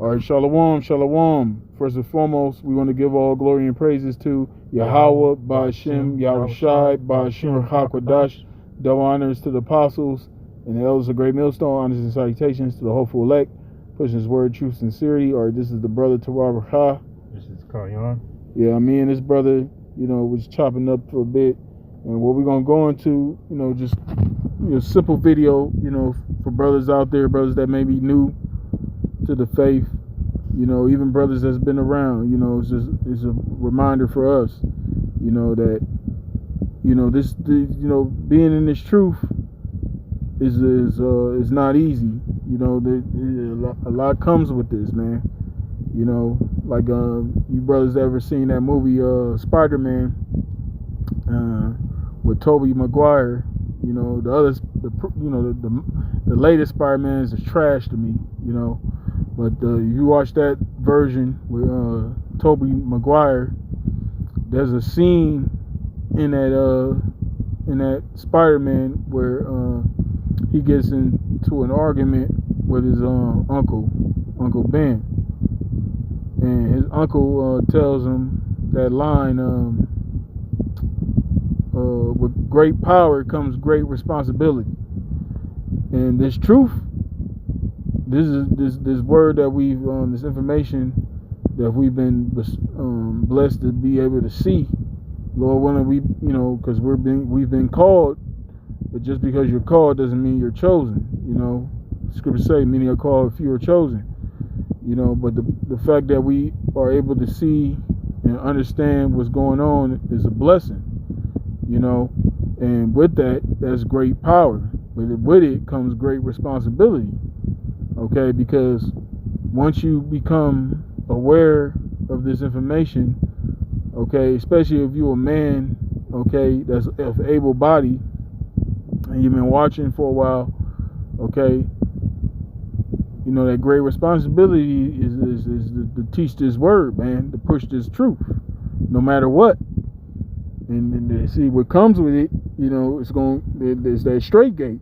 All right, shalom, shalom. First and foremost, we want to give all glory and praises to Yahweh, Ba'ashem, Yahushai, Ba'ashem, Hakwadash. Double honors to the apostles and the elders of Great Millstone. Honors and salutations to the hopeful elect. Pushing his word, truth, sincerity. Or this is the brother Tawar B'cha. This is Kayan. Yeah, me and this brother, was chopping up for a bit. And what we're going to go into, just simple video, for brothers out there, brothers that may be new to the faith, even brothers that's been around, it's a reminder for us, that, being in this truth is not easy. A lot comes with this, man. Like you brothers ever seen that movie Spider-Man with Tobey Maguire? The latest Spider-Man is trash to me, But you watch that version with Tobey Maguire, there's a scene in that Spider-Man where he gets into an argument with his Uncle Ben, and his uncle tells him that line, with great power comes great responsibility. And this truth, this word that we've this information that we've been blessed to be able to see, Lord willing, because we've been called, but just because you're called doesn't mean you're chosen. Scriptures say many are called, few are chosen. But the fact that we are able to see and understand what's going on is a blessing. And with that's great power. But with it comes great responsibility. Okay, because once you become aware of this information, okay, especially if you're a man, okay, that's of able body, and you've been watching for a while, okay, that great responsibility is to teach this word, man, to push this truth, no matter what. And see what comes with it, it's that straight gate,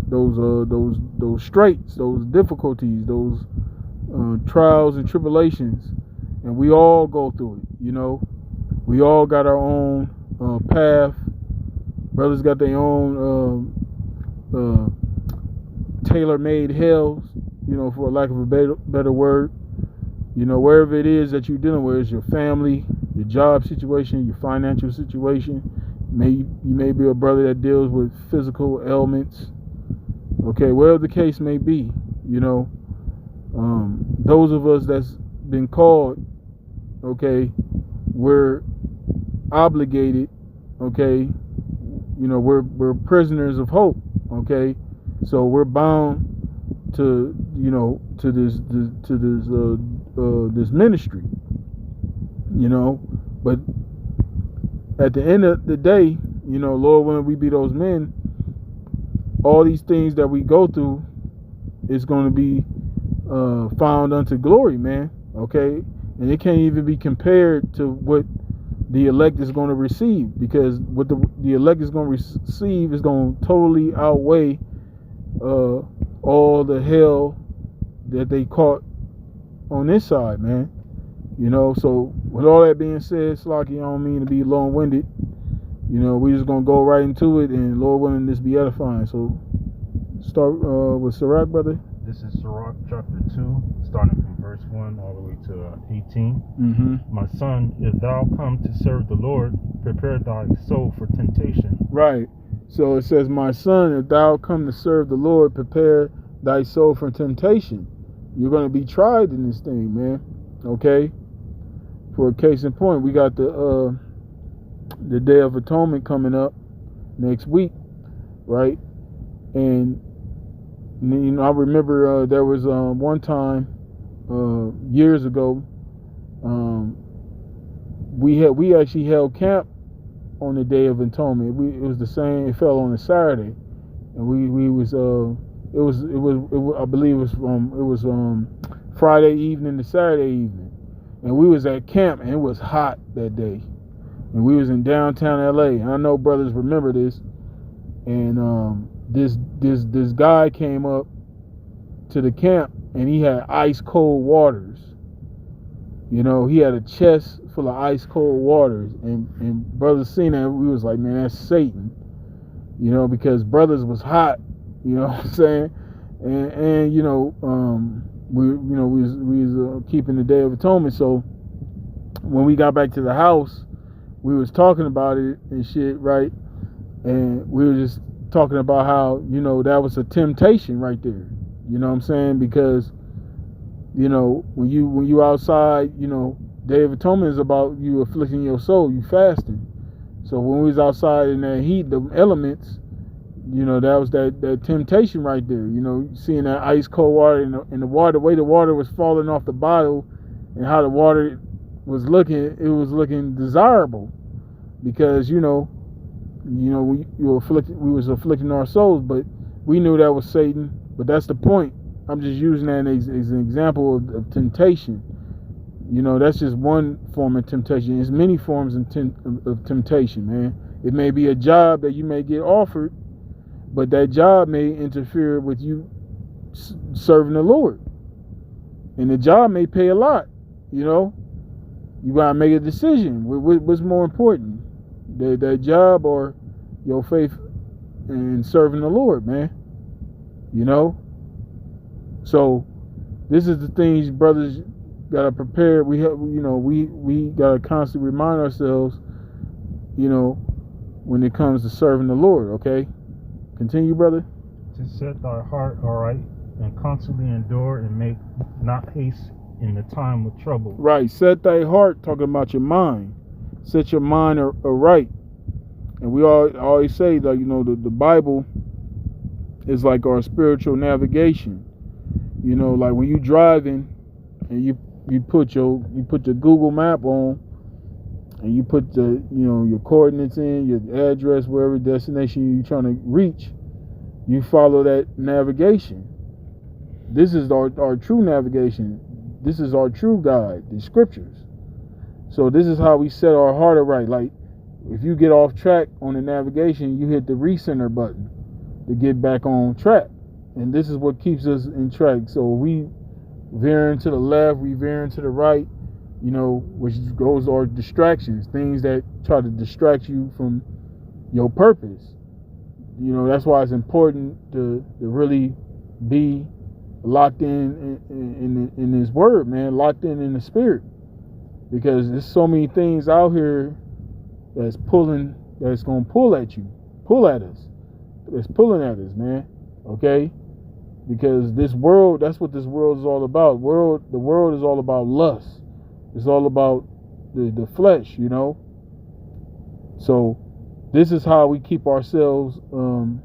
those straits, those difficulties, those trials and tribulations, and we all go through it. We all got our own path. Brothers got their own tailor-made hells, for lack of a better word. Wherever it is that you're dealing with, is your family, your job situation, your financial situation. You may be a brother that deals with physical ailments. Okay, whatever the case may be, those of us that's been called, okay, we're obligated, okay, we're prisoners of hope, okay, so we're bound to this ministry, but at the end of the day, Lord willing, we be those men, all these things that we go through is going to be found unto glory, man. Okay, and it can't even be compared to what the elect is going to receive, because what the elect is going to receive is going to totally outweigh all the hell that they caught on this side, man. So with all that being said, Slocky, I don't mean to be long-winded. We just gonna go right into it, and Lord willing, this be edifying. So start with Sirach, brother. This is Sirach chapter 2, starting from verse 1 all the way to 18. Mm-hmm. My son, if thou come to serve the Lord, prepare thy soul for temptation. Right. So it says, my son, if thou come to serve the Lord, prepare thy soul for temptation. You're going to be tried in this thing, man. Okay? For a case in point, we got the Day of Atonement coming up next week, right? And I remember there was one time years ago, we actually held camp on the Day of Atonement. It was the same. It fell on a Saturday, and we was I believe it was Friday evening to Saturday evening, and we was at camp, and it was hot that day, and we was in downtown LA. And I know brothers remember this, and this guy came up to the camp, and he had ice cold waters. You know, he had a chest full of ice cold waters, and brothers seen that, we was like, man, that's Satan. You know, because brothers was hot. You know what I'm saying? And you know, we was keeping the Day of Atonement. So when we got back to the house, we was talking about it and shit, right? And we were just talking about how, you know, that was a temptation right there. You know what I'm saying? Because, you know, when you outside, you know, Day of Atonement is about you afflicting your soul, you fasting. So when we was outside in that heat, the elements, you know, that was that temptation right there. You know, seeing that ice cold water and the water, the way the water was falling off the bottle, and how the water was looking, it was looking desirable, because you know we was afflicting our souls, but we knew that was Satan. But that's the point. I'm just using that as an example of temptation. You know, that's just one form of temptation. There's many forms of temptation, man. It may be a job that you may get offered, but that job may interfere with you serving the Lord. And the job may pay a lot, you know. You got to make a decision. What's more important? That job or your faith in serving the Lord, man? You know? So, this is the things brothers got to prepare. We have, you know, we got to constantly remind ourselves, you know, when it comes to serving the Lord, okay? Continue, brother. To set thy heart aright, and constantly endure, and make not haste in the time of trouble. Right. Set thy heart, talking about your mind. Set your mind aright. And we always say that, you know, the Bible is like our spiritual navigation. You know, like when you driving and you put the Google map on, and you put the, you know, your coordinates in, your address, wherever destination you're trying to reach, you follow that navigation. This is our true navigation. This is our true guide, the scriptures. So this is how we set our heart aright. Like, if you get off track on the navigation, you hit the recenter button to get back on track. And this is what keeps us in track. So we veering to the left, we veering to the right, you know, which goes our distractions, things that try to distract you from your purpose. You know, that's why it's important to really be locked in His Word, man, locked in the Spirit, because there's so many things out here that's going to pull at us. It's pulling at us, man. Okay, because this world, that's what this world is all about. The world is all about lust. It's all about the flesh, you know. So this is how we keep ourselves on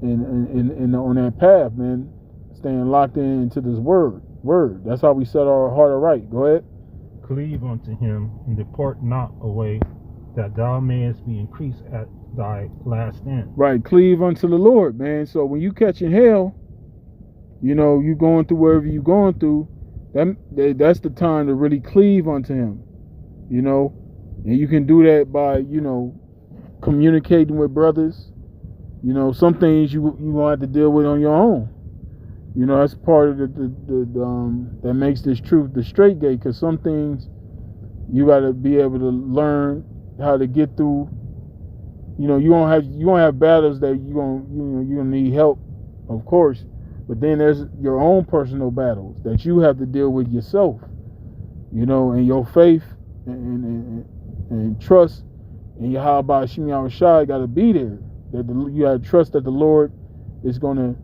that path, man. Staying locked into this word. That's how we set our heart aright. Go ahead. Cleave unto him, and depart not away, that thou mayest be increased at thy last end. Right, cleave unto the Lord, man. So when you catching hell, you know, you going through wherever you going through, that's the time to really cleave unto him, you know. And you can do that by, you know, communicating with brothers. You know, some things you gonna have to deal with on your own. You know, that's part of that makes this truth the straight gate, because some things you got to be able to learn how to get through. You know, you won't have battles that you're gonna need help, of course, but then there's your own personal battles that you have to deal with yourself. You know, and your faith and trust in Yahweh Shem Yahushua got to be there. You got to trust that the Lord is gonna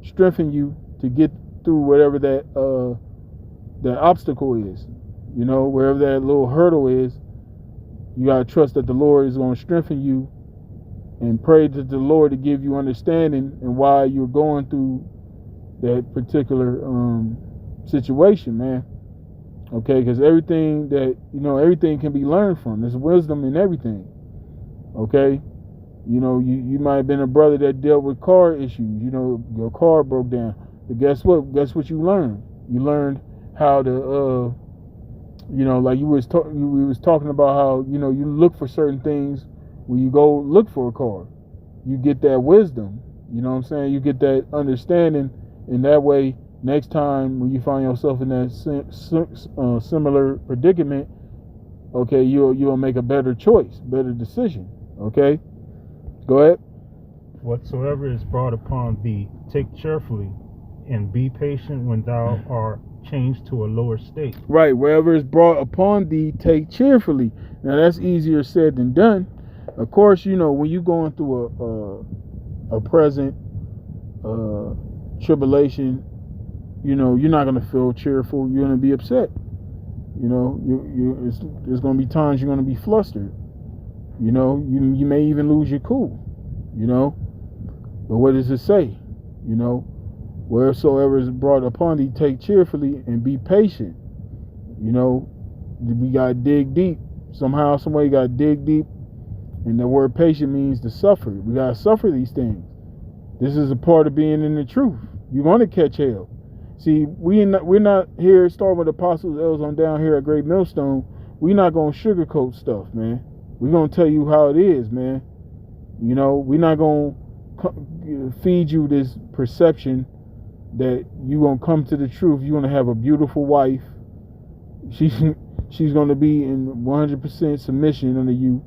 strengthen you to get through whatever that obstacle is. You know, wherever that little hurdle is, you gotta trust that the Lord is gonna strengthen you, and pray to the Lord to give you understanding and why you're going through that particular situation, man. Okay, because everything can be learned from. There's wisdom in everything. Okay. You know, you might have been a brother that dealt with car issues. You know, your car broke down. But guess what? Guess what you learned? You learned how to, you know, like we was talking about how, you know, you look for certain things when you go look for a car. You get that wisdom. You know what I'm saying? You get that understanding, and that way, next time when you find yourself in that similar predicament, okay, you'll make a better choice, better decision. Okay, go ahead. Whatsoever is brought upon thee, take cheerfully, and be patient when thou art changed to a lower state. Right, wherever is brought upon thee, take cheerfully. Now that's easier said than done. Of course, you know, when you're going through a present tribulation, you know, you're not gonna feel cheerful. You're gonna be upset. You know, there's gonna be times you're gonna be flustered. You know, you may even lose your cool. You know, but what does it say? You know, wheresoever is brought upon thee, take cheerfully and be patient. You know, we gotta dig deep. Somehow, some way, you gotta dig deep. And the word patient means to suffer. We gotta suffer these things. This is a part of being in the truth. You're gonna catch hell. See, we're not here starting with Apostles L's on down here at Great Millstone. We're not gonna sugarcoat stuff, man. We're gonna tell you how it is, man. You know, we're not gonna feed you this perception that you're gonna come to the truth. You're gonna have a beautiful wife. She's gonna be in 100% submission under you.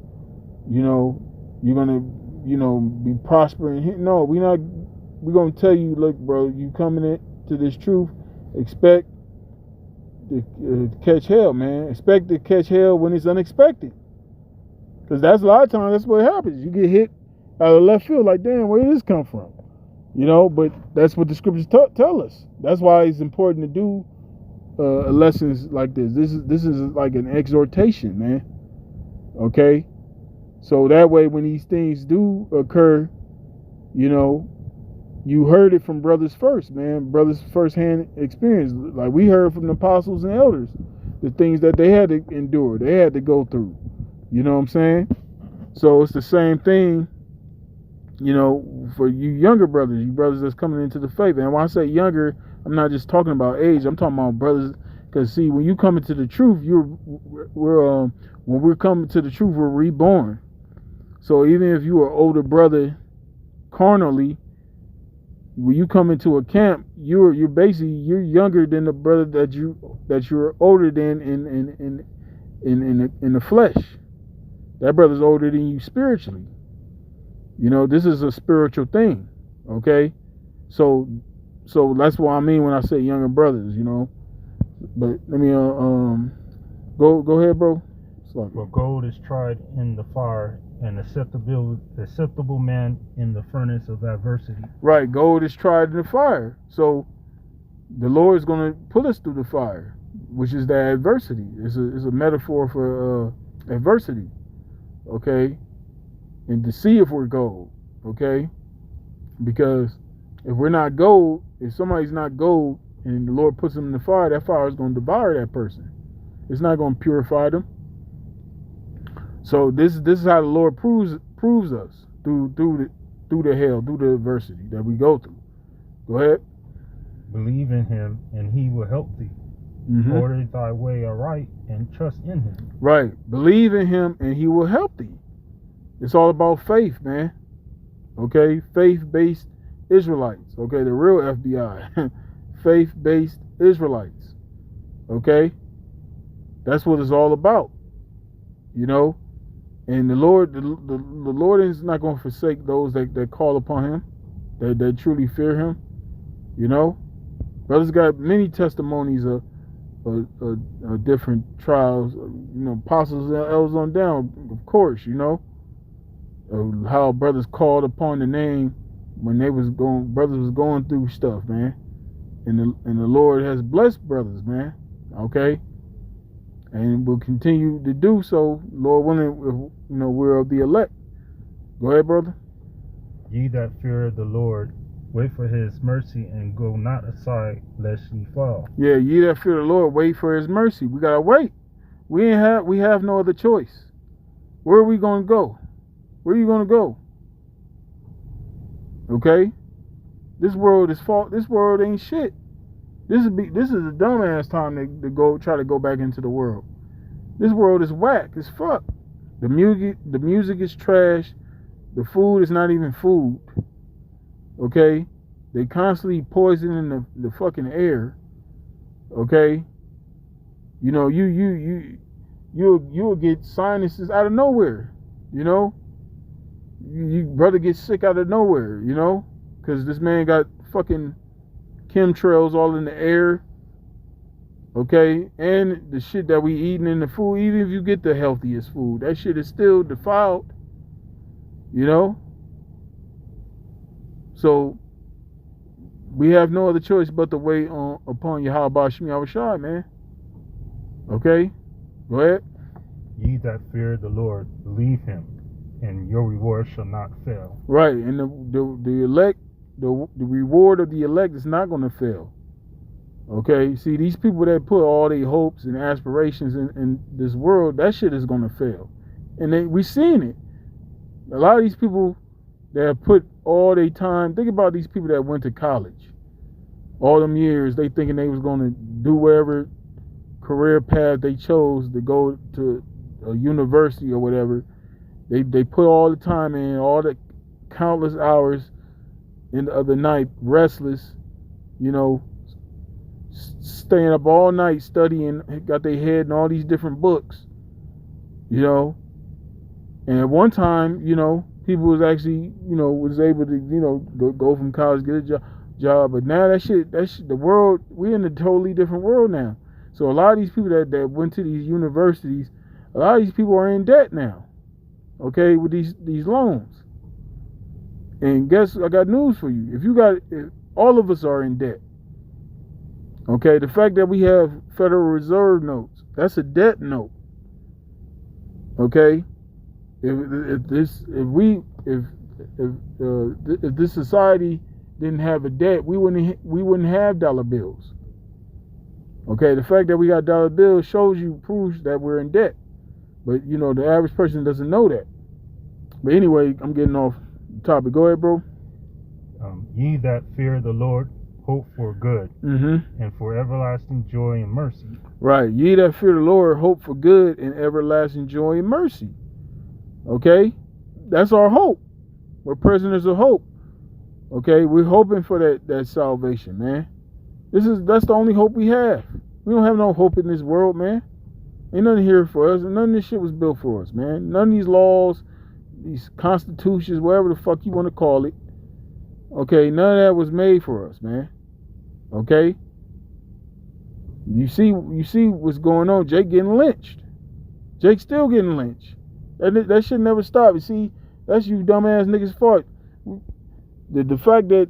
You know, you're gonna, you know, be prospering. No, we're not. We're gonna tell you, look, bro, you coming into this truth, expect to catch hell, man. Expect to catch hell when it's unexpected, because that's a lot of times that's what happens. You get hit out of left field, like, damn, where did this come from? You know, but that's what the scriptures tell us. That's why it's important to do lessons like this. This is like an exhortation, man. Okay. So that way, when these things do occur, you know, you heard it from brothers first, man. Brothers firsthand experience. Like we heard from the apostles and elders, the things that they had to endure, they had to go through. You know what I'm saying? So it's the same thing, you know, for you younger brothers, you brothers that's coming into the faith. And when I say younger, I'm not just talking about age. I'm talking about brothers. Because see, when you come into the truth, when we're coming to the truth, we're reborn. So even if you are older brother carnally, when you come into a camp, you're younger than the brother that you're older than in the flesh. That brother's older than you spiritually. You know, this is a spiritual thing. Okay, so that's what I mean when I say younger brothers. You know, but let me go ahead, bro. For gold is tried in the fire, and acceptable man in the furnace of adversity. Right, gold is tried in the fire. So the Lord is going to put us through the fire, which is the adversity. It's a metaphor for adversity. Okay, and to see if we're gold. Okay, because if we're not gold, if somebody's not gold, and the Lord puts them in the fire, that fire is going to devour that person. It's not going to purify them. So this is how the Lord proves us through the hell, through the adversity that we go through. Go ahead. Believe in him, and he will help thee. Mm-hmm. Order thy way aright, and trust in him. Right. Believe in him, and he will help thee. It's all about faith, man. Okay? Faith-based Israelites. Okay? The real FBI. Faith-based Israelites. Okay? That's what it's all about. You know? And the Lord is not going to forsake those that call upon him, that truly fear him. You know? Brothers got many testimonies of different trials, you know, apostles and elders on down, of course, you know, how brothers called upon the name when brothers was going through stuff, man, and the Lord has blessed brothers, man, okay, and will continue to do so, Lord willing, you know, we're of the elect. Go ahead, brother. Ye that fear the Lord, wait for his mercy, and go not aside lest ye fall. Yeah, ye that fear the Lord, wait for his mercy. We gotta wait. We have no other choice. Where are we gonna go? Where are you gonna go? Okay? This world is fault. This world ain't shit. This is a dumbass time to go try to go back into the world. This world is whack as fuck. The music is trash. The food is not even food. Okay, they constantly poisoning the fucking air. Okay, you know you'll get sinuses out of nowhere. You know, you brother get sick out of nowhere. You know, because this man got fucking chemtrails all in the air. Okay, and the shit that we eating in the food, even if you get the healthiest food, that shit is still defiled. You know, so we have no other choice but to wait upon Yahweh Shemi Awashai, man. Okay, go ahead. Ye that fear the Lord, believe him, and your reward shall not fail. Right, and the elect, the reward of the elect is not going to fail. Okay, see, these people that put all their hopes and aspirations in this world, that shit is going to fail. And we seen it. A lot of these people that have put all their time, think about these people that went to college. All them years, they thinking they was going to do whatever career path they chose to go to a university or whatever. They put all the time in, all the countless hours in the other night, restless, you know, staying up all night studying, got their head in all these different books, you know. And at one time, you know, people was actually, you know, was able to, you know, go from college, get a job. But now that shit, the world, we're in a totally different world now. So a lot of these people that went to these universities, a lot of these people are in debt now, okay, with these loans. And guess, I got news for you. If all of us are in debt. Okay, the fact that we have Federal Reserve notes, that's a debt note. Okay, if this society didn't have a debt, we wouldn't have dollar bills. Okay, the fact that we got dollar bills proves that we're in debt. But you know, the average person doesn't know that. But anyway, I'm getting off the topic. Go ahead, bro. Ye that fear the Lord, hope for good, Mm-hmm. and for everlasting joy and mercy. Right. Ye that fear the Lord, hope for good and everlasting joy and mercy. Okay? That's our hope. We're prisoners of hope. Okay? We're hoping for that salvation, man. That's the only hope we have. We don't have no hope in this world, man. Ain't nothing here for us, and none of this shit was built for us, man. None of these laws, these constitutions, whatever the fuck you want to call it. Okay, none of that was made for us, man. Okay? You see what's going on. Jake getting lynched. Jake's still getting lynched. That shit never stop. You see, that's you dumbass niggas' fault. The fact that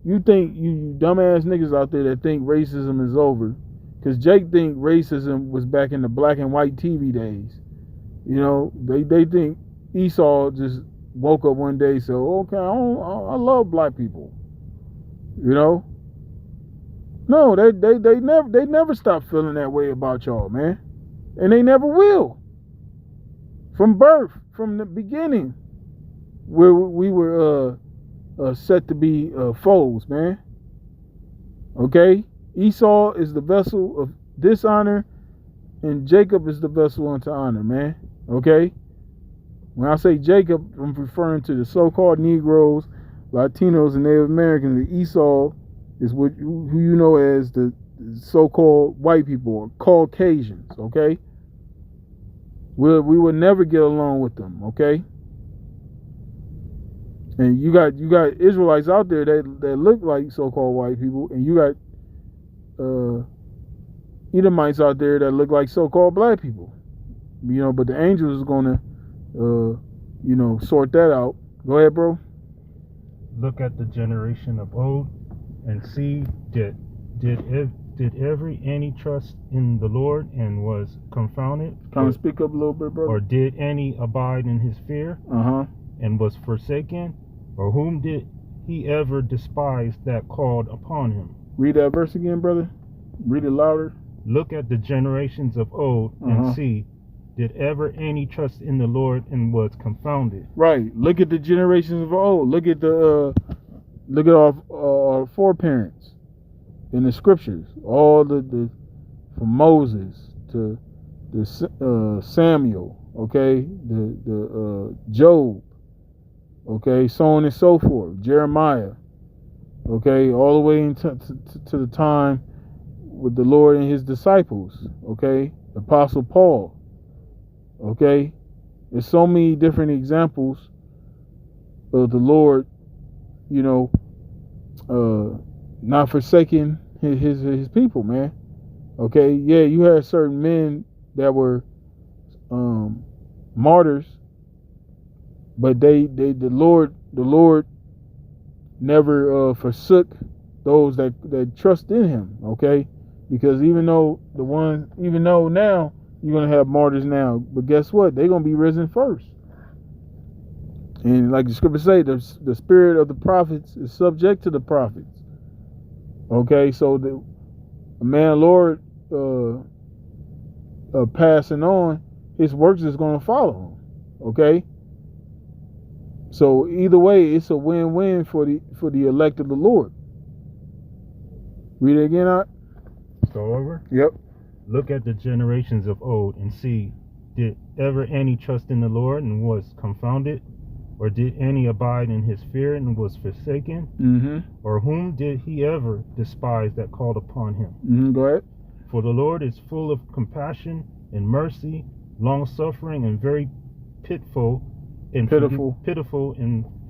you think, you dumbass niggas out there that think racism is over, because Jake think racism was back in the black and white TV days. You know, they think Esau just woke up one day and said, okay, I love black people. You know? No, they never stop feeling that way about y'all, man. And they never will. From birth, from the beginning, where we were set to be foes, man. Okay? Esau is the vessel of dishonor, and Jacob is the vessel unto honor, man. Okay? When I say Jacob, I'm referring to the so-called Negroes, Latinos, and Native Americans. And Esau is who you know as the so-called white people, or Caucasians, okay? We would never get along with them, okay? And you got Israelites out there that look like so-called white people, and you got Edomites out there that look like so-called black people. You know, but the angels is gonna sort that out. Go ahead, bro. Look at the generation of old, and see did any trust in the Lord and was confounded? Kind of speak up a little bit, bro. Or did any abide in his fear? And was forsaken? Or whom did he ever despise that called upon him? Read that verse again, brother. Read it louder. Look at the generations of old and see, did ever any trust in the Lord and was confounded? Right. Look at the generations of old. Look at our foreparents in the scriptures. All the from Moses to the Samuel, okay, the Job, Okay, so on and so forth. Jeremiah. Okay, all the way into to the time with the Lord and his disciples. Okay, Apostle Paul. Okay, there's so many different examples of the Lord, not forsaking his people, man. Okay, yeah, you had certain men that were martyrs, but the Lord never forsook those that trust in him. Okay, because even though now you're gonna have martyrs now, but guess what? They're gonna be risen first. And like the scripture say, the spirit of the prophets is subject to the prophets. Okay, so the man Lord passing on, his works is gonna follow him. Okay. So either way, it's a win-win for the elect of the Lord. Read it again, Art. Go over? Yep. Look at the generations of old and see, did ever any trust in the Lord and was confounded? Or did any abide in his fear and was forsaken? Mm-hmm. Or whom did he ever despise that called upon him? Mm-hmm. Go ahead. For the Lord is full of compassion and mercy, long-suffering and very pitiful in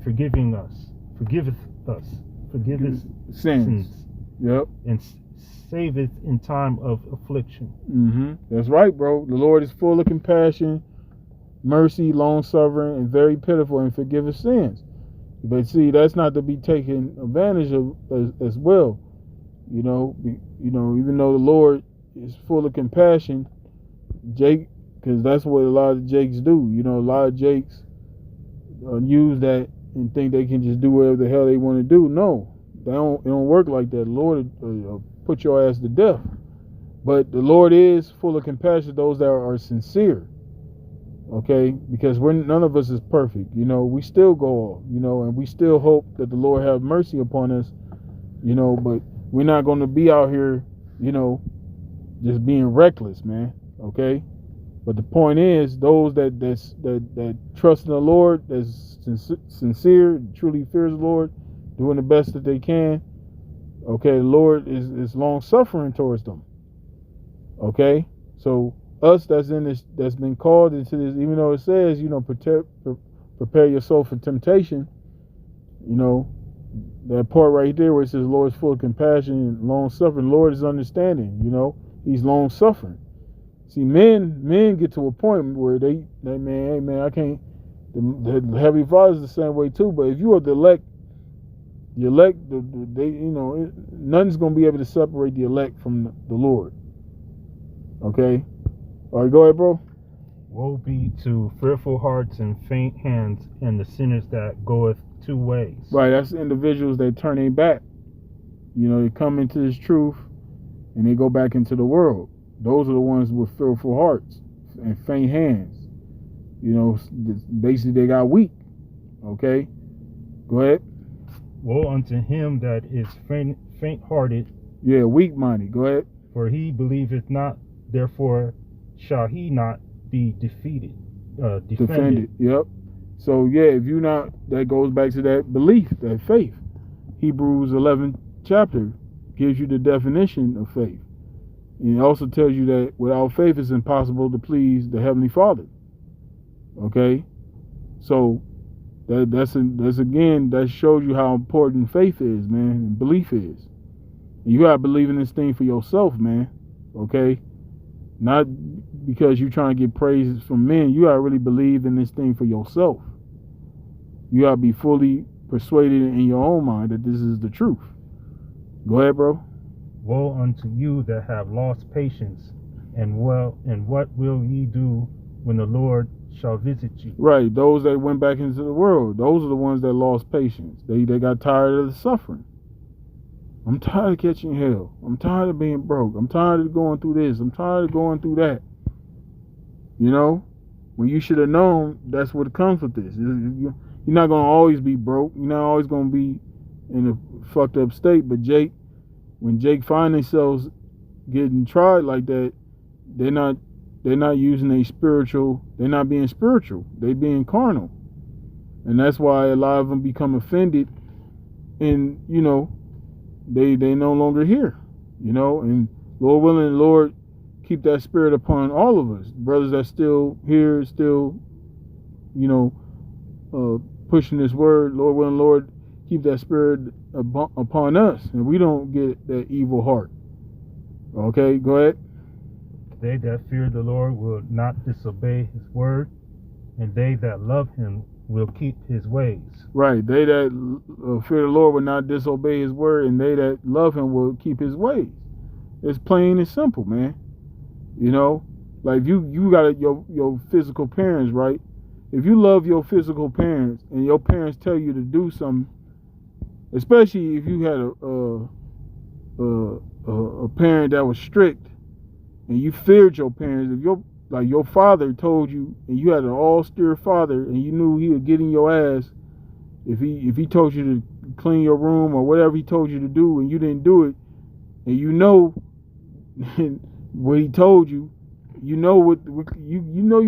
forgiving us. Forgiveth sins. Yep. And saveth in time of affliction. Mm-hmm. That's right, bro. The Lord is full of compassion, mercy, long-suffering, and very pitiful, and forgiveth sins. But see, that's not to be taken advantage of as well. Even though the Lord is full of compassion, Jake, because that's what a lot of Jakes do. A lot of Jakes use that and think they can just do whatever the hell they want to do. No, it don't work like that. The Lord will put your ass to death. But the Lord is full of compassion to those that are sincere. Okay, because none of us is perfect. We still go off. And we still hope that the Lord have mercy upon us. But we're not going to be out here, just being reckless, man. Okay. But the point is, those that trust in the Lord, that's sincere, truly fears the Lord, doing the best that they can. Okay, the Lord is long suffering towards them. Okay, so us that's been called into this, even though it says, prepare your soul for temptation. That part right there where it says, Lord is full of compassion and long suffering. Lord is understanding. He's long suffering. See, men get to a point where they man, hey man, I can't. The Heavenly Father is the same way too. But if you are the elect, nothing's gonna be able to separate the elect from the Lord. Okay, all right, go ahead, bro. Woe be to fearful hearts and faint hands, and the sinners that goeth two ways. Right, that's the individuals that turn their back. They come into this truth, and they go back into the world. Those are the ones with fearful hearts and faint hands. Basically they got weak. Okay? Go ahead. Woe unto him that is faint-hearted. Yeah, weak-minded. Go ahead. For he believeth not, therefore shall he not be defended. Yep. So yeah, if you not, that goes back to that belief, that faith. Hebrews 11th chapter gives you the definition of faith. And it also tells you that without faith it's impossible to please the Heavenly Father. Okay? So that shows you how important faith is, man, and belief is. And you gotta believe in this thing for yourself, man. Okay? Not because you're trying to get praise from men. You gotta really believe in this thing for yourself. You gotta be fully persuaded in your own mind that this is the truth. Go ahead, bro. Woe unto you that have lost patience, and what will ye do when the Lord shall visit you? Right, those that went back into the world, those are the ones that lost patience. They got tired of the suffering. I'm tired of catching hell. I'm tired of being broke. I'm tired of going through this. I'm tired of going through that. When you should have known that's what comes with this. You're not going to always be broke. You're not always going to be in a fucked up state. But when Jake find themselves getting tried like that, they're not using a spiritual. They're not being spiritual. They being carnal. And that's why a lot of them become offended, and they no longer here. And Lord willing, Lord keep that spirit upon all of us, brothers that still here, still pushing this word. Lord willing, Lord keep that spirit upon us, and we don't get that evil heart. Okay, go ahead. They that fear the Lord will not disobey his word, and they that love him will keep his ways. Right. They that fear the Lord will not disobey his word, and they that love him will keep his ways. It's plain and simple, man. Like you got your physical parents, right? If you love your physical parents and your parents tell you to do something, especially if you had a parent that was strict and you feared your parents, if your father told you, and you had an austere father, and you knew he would get in your ass if he told you to clean your room or whatever he told you to do, and you didn't do it, and what he told you, you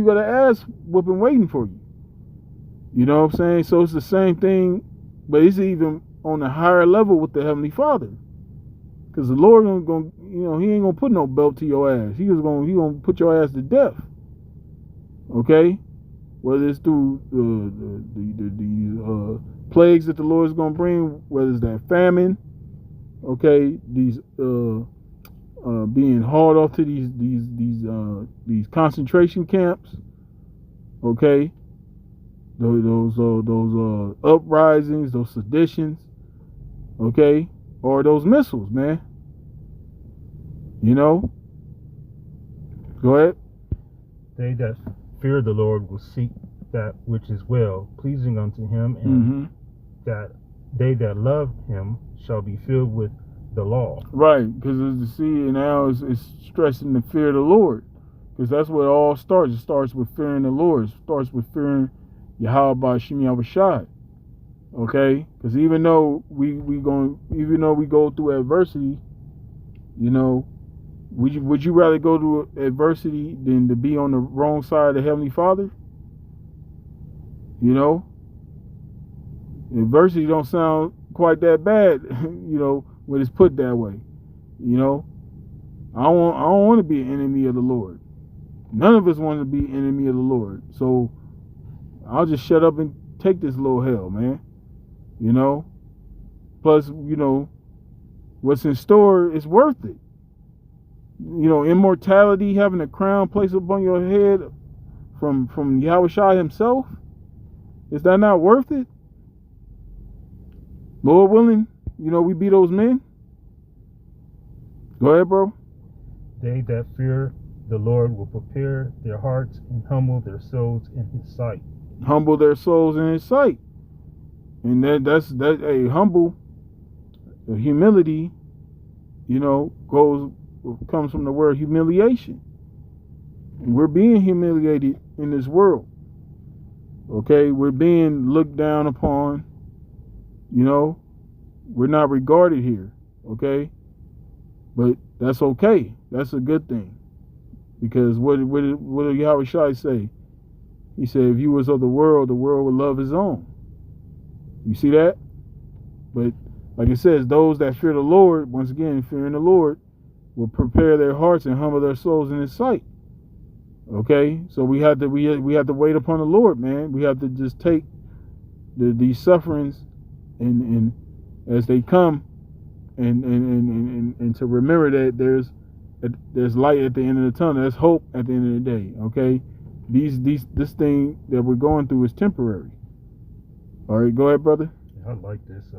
got an ass whooping waiting for you. You know what I'm saying? So it's the same thing, but it's even on a higher level with the Heavenly Father. Because the Lord gonna he ain't gonna put no belt to your ass. He gonna put your ass to death. Okay? Whether it's through the plagues that the Lord is gonna bring, whether it's that famine, okay, these being hauled off to these concentration camps, okay, those uprisings, those seditions, okay, or those missiles, man. Go ahead. They that fear the Lord will seek that which is well pleasing unto him, and that they that love him shall be filled with the law. Right, because as you see now it's stressing the fear of the Lord, because that's where it all starts. It starts with fearing the Lord. It starts with fearing Yahweh Shem Yahushai. Okay, because even though we go through adversity, would you rather go through adversity than to be on the wrong side of the Heavenly Father? Adversity don't sound quite that bad, when it's put that way. I don't want to be an enemy of the Lord. None of us want to be an enemy of the Lord. So I'll just shut up and take this little hell, man. Plus, what's in store is worth it. Immortality, having a crown placed upon your head from Yahushua himself, is that not worth it? Lord willing, we be those men. Go ahead, bro. They that fear the Lord will prepare their hearts and humble their souls in his sight. Humble their souls in his sight. And that's humble, humility, comes from the word humiliation. We're being humiliated in this world. Okay, we're being looked down upon. We're not regarded here. Okay, but that's okay. That's a good thing, because what did Yahushua say? He said, if you was of the world would love his own. You see that? But like it says, those that fear the Lord, once again, fearing the Lord, will prepare their hearts and humble their souls in his sight. Okay? So we have to wait upon the Lord, man. We have to just take these sufferings and as they come, and to remember that there's light at the end of the tunnel. There's hope at the end of the day. Okay? This thing that we're going through is temporary. All right, go ahead, brother. I like this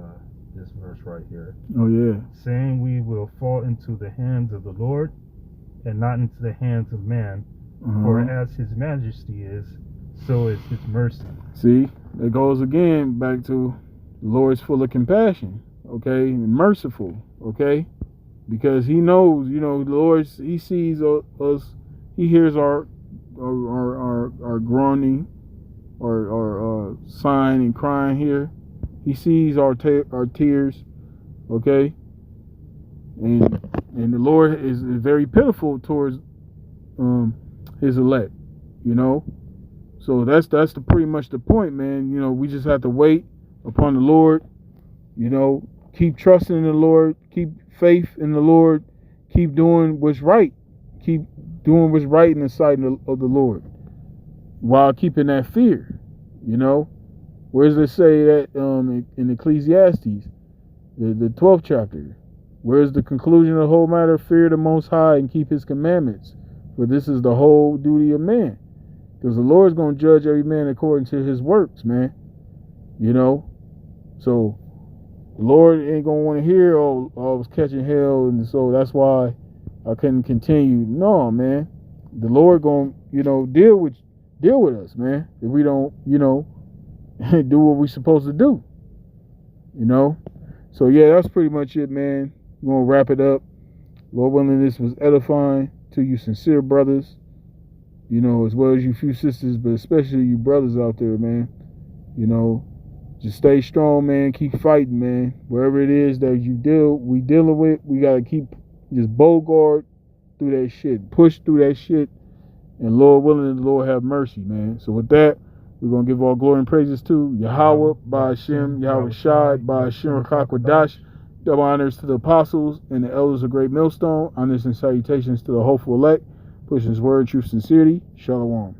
verse right here. Oh yeah. Saying we will fall into the hands of the Lord and not into the hands of man. For as his majesty is, so is his mercy. See, it goes again back to the Lord's full of compassion, okay, and merciful, okay, because he knows, the Lord, he sees us, he hears our groaning, or sighing and crying here. He sees our tears, okay, and the Lord is very pitiful towards his elect, So that's pretty much the point, man. You know, we just have to wait upon the Lord. You know, keep trusting in the Lord, keep faith in the Lord, keep doing what's right, keep doing what's right in the sight of the Lord, while keeping that fear. You know, where does it say that in Ecclesiastes, the 12th chapter? Where's the conclusion of the whole matter? Fear the Most High and keep His commandments, for this is the whole duty of man. Because the Lord's going to judge every man according to his works, man. You know? So, the Lord ain't going to want to hear, oh, I was catching hell, and so that's why I couldn't continue. No, man. The Lord going to, you know, deal with us, man. If we don't, you know, do what we're supposed to do. You know? So, yeah, that's pretty much it, man. We're going to wrap it up. Lord willing, this was edifying to you sincere brothers. You know, as well as you few sisters, but especially you brothers out there, man. You know, just stay strong, man. Keep fighting, man. Wherever it is that we dealing with, we gotta keep just bogart through that shit, push through that shit, and Lord willing, the Lord have mercy, man. So with that, we're gonna give all glory and praises to Yahweh, Ba'ashem, Yahweh Shai, Ba'ashem Rakakwadash. Double honors to the apostles and the elders of Great Millstone. Honors and salutations to the hopeful elect. Pushing His word, truth, sincerity. Shalom.